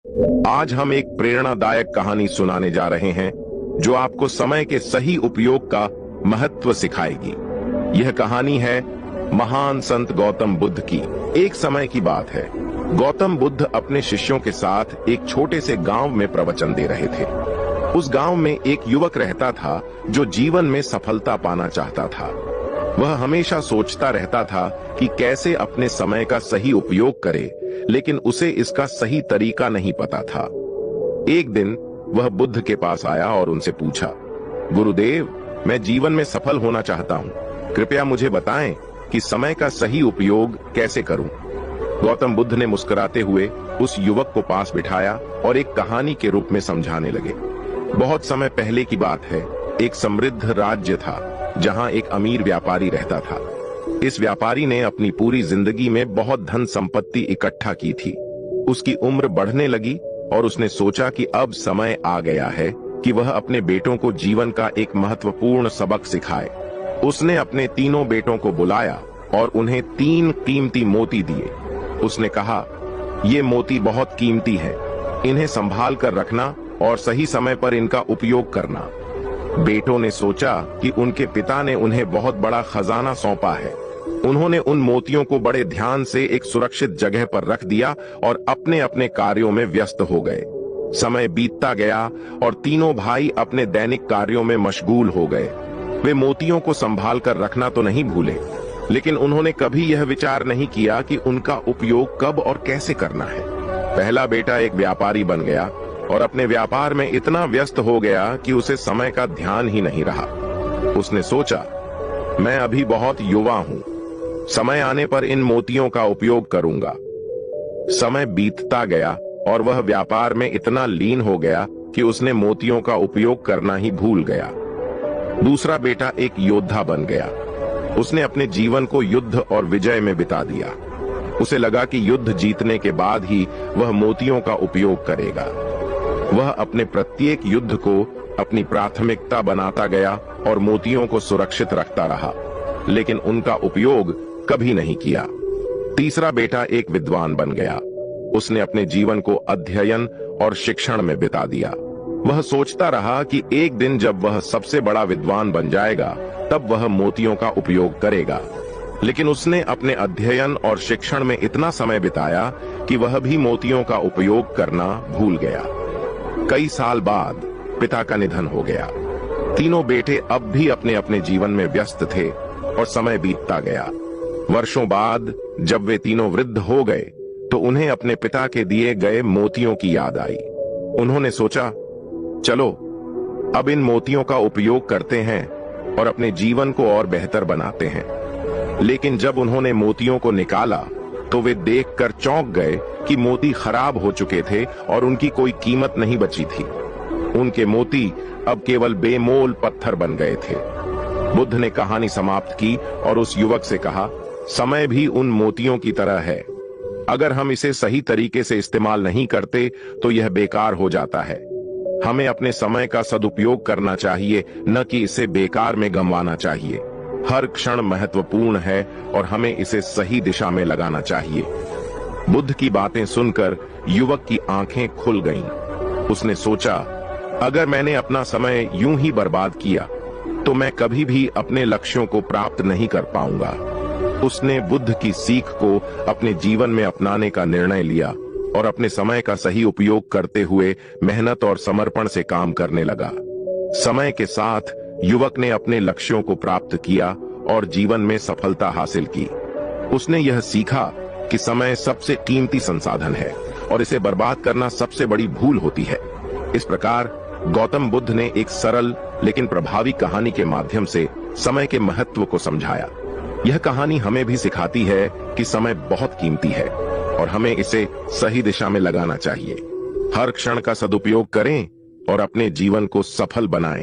आज हम एक प्रेरणादायक कहानी सुनाने जा रहे हैं जो आपको समय के सही उपयोग का महत्व सिखाएगी। यह कहानी है महान संत गौतम बुद्ध की। एक समय की बात है, गौतम बुद्ध अपने शिष्यों के साथ एक छोटे से गांव में प्रवचन दे रहे थे। उस गांव में एक युवक रहता था जो जीवन में सफलता पाना चाहता था। वह हमेशा सोचता रहता था कि कैसे अपने समय का सही उपयोग करे, लेकिन उसे इसका सही तरीका नहीं पता था। एक दिन वह बुद्ध के पास आया और उनसे पूछा, गुरुदेव, मैं जीवन में सफल होना चाहता हूँ, कृपया मुझे बताएं कि समय का सही उपयोग कैसे करूं। गौतम बुद्ध ने मुस्कुराते हुए उस युवक को पास बिठाया और एक कहानी के रूप में समझाने लगे। बहुत समय पहले की बात है, एक समृद्ध राज्य था जहां एक अमीर व्यापारी रहता था। इस व्यापारी ने अपनी पूरी जिंदगी में बहुत धन संपत्ति इकट्ठा की थी। उसकी उम्र बढ़ने लगी और उसने सोचा कि अब समय आ गया है कि वह अपने बेटों को जीवन का एक महत्वपूर्ण सबक सिखाए। उसने अपने तीनों बेटों को बुलाया और उन्हें 3 कीमती मोती दिए। उसने कहा, ये मोती बहुत कीमती हैं, इन्हें संभाल कर रखना और सही समय पर इनका उपयोग करना। बेटों ने सोचा कि उनके पिता ने उन्हें बहुत बड़ा खजाना सौंपा है। उन्होंने उन मोतियों को बड़े ध्यान से एक सुरक्षित जगह पर रख दिया और अपने अपने कार्यों में व्यस्त हो गए। समय बीतता गया और तीनों भाई अपने दैनिक कार्यों में मशगूल हो गए। वे मोतियों को संभाल कर रखना तो नहीं भूले, लेकिन उन्होंने कभी यह विचार नहीं किया कि उनका उपयोग कब और कैसे करना है। पहला बेटा एक व्यापारी बन गया और अपने व्यापार में इतना व्यस्त हो गया कि उसे समय का ध्यान ही नहीं रहा। उसने सोचा, मैं अभी बहुत युवा हूं, समय आने पर इन मोतियों का उपयोग करूंगा। समय बीतता गया और वह व्यापार में इतना लीन हो गया कि उसने मोतियों का उपयोग करना ही भूल गया। दूसरा बेटा एक योद्धा बन गया। उसने अपने जीवन को युद्ध और विजय में बिता दिया। उसे लगा कि युद्ध जीतने के बाद ही वह मोतियों का उपयोग करेगा। वह अपने प्रत्येक युद्ध को अपनी प्राथमिकता बनाता गया और मोतियों को सुरक्षित रखता रहा, लेकिन उनका उपयोग कभी नहीं किया। तीसरा बेटा एक विद्वान बन गया। उसने अपने जीवन को अध्ययन और शिक्षण में बिता दिया। वह सोचता रहा कि एक दिन जब वह सबसे बड़ा विद्वान बन जाएगा, तब वह मोतियों का उपयोग करेगा। लेकिन उसने अपने अध्ययन और शिक्षण में इतना समय बिताया कि वह भी मोतियों का उपयोग करना भूल गया। कई साल बाद पिता का निधन हो गया। तीनों बेटे अब भी अपने अपने जीवन में व्यस्त थे और समय बीतता गया। वर्षों बाद जब वे तीनों वृद्ध हो गए, तो उन्हें अपने पिता के दिए गए मोतियों की याद आई। उन्होंने सोचा, चलो अब इन मोतियों का उपयोग करते हैं और अपने जीवन को और बेहतर बनाते हैं। लेकिन जब उन्होंने मोतियों को निकाला तो वे देखकर चौंक गए कि मोती खराब हो चुके थे और उनकी कोई कीमत नहीं बची थी। उनके मोती अब केवल बेमोल पत्थर बन गए थे। बुद्ध ने कहानी समाप्त की और उस युवक से कहा, समय भी उन मोतियों की तरह है। अगर हम इसे सही तरीके से इस्तेमाल नहीं करते तो यह बेकार हो जाता है। हमें अपने समय का सदुपयोग करना चाहिए, न कि इसे बेकार में गंवाना चाहिए। हर क्षण महत्वपूर्ण है और हमें इसे सही दिशा में लगाना चाहिए। बुद्ध की बातें सुनकर युवक की आंखें खुल गईं। उसने सोचा, अगर मैंने अपना समय यूं ही बर्बाद किया तो मैं कभी भी अपने लक्ष्यों को प्राप्त नहीं कर पाऊंगा। उसने बुद्ध की सीख को अपने जीवन में अपनाने का निर्णय लिया और अपने समय का सही उपयोग करते हुए मेहनत और समर्पण से काम करने लगा। समय के साथ युवक ने अपने लक्ष्यों को प्राप्त किया और जीवन में सफलता हासिल की। उसने यह सीखा कि समय सबसे कीमती संसाधन है और इसे बर्बाद करना सबसे बड़ी भूल होती है। इस प्रकार गौतम बुद्ध ने एक सरल लेकिन प्रभावी कहानी के माध्यम से समय के महत्व को समझाया। यह कहानी हमें भी सिखाती है कि समय बहुत कीमती है और हमें इसे सही दिशा में लगाना चाहिए। हर क्षण का सदुपयोग करें और अपने जीवन को सफल बनाएं।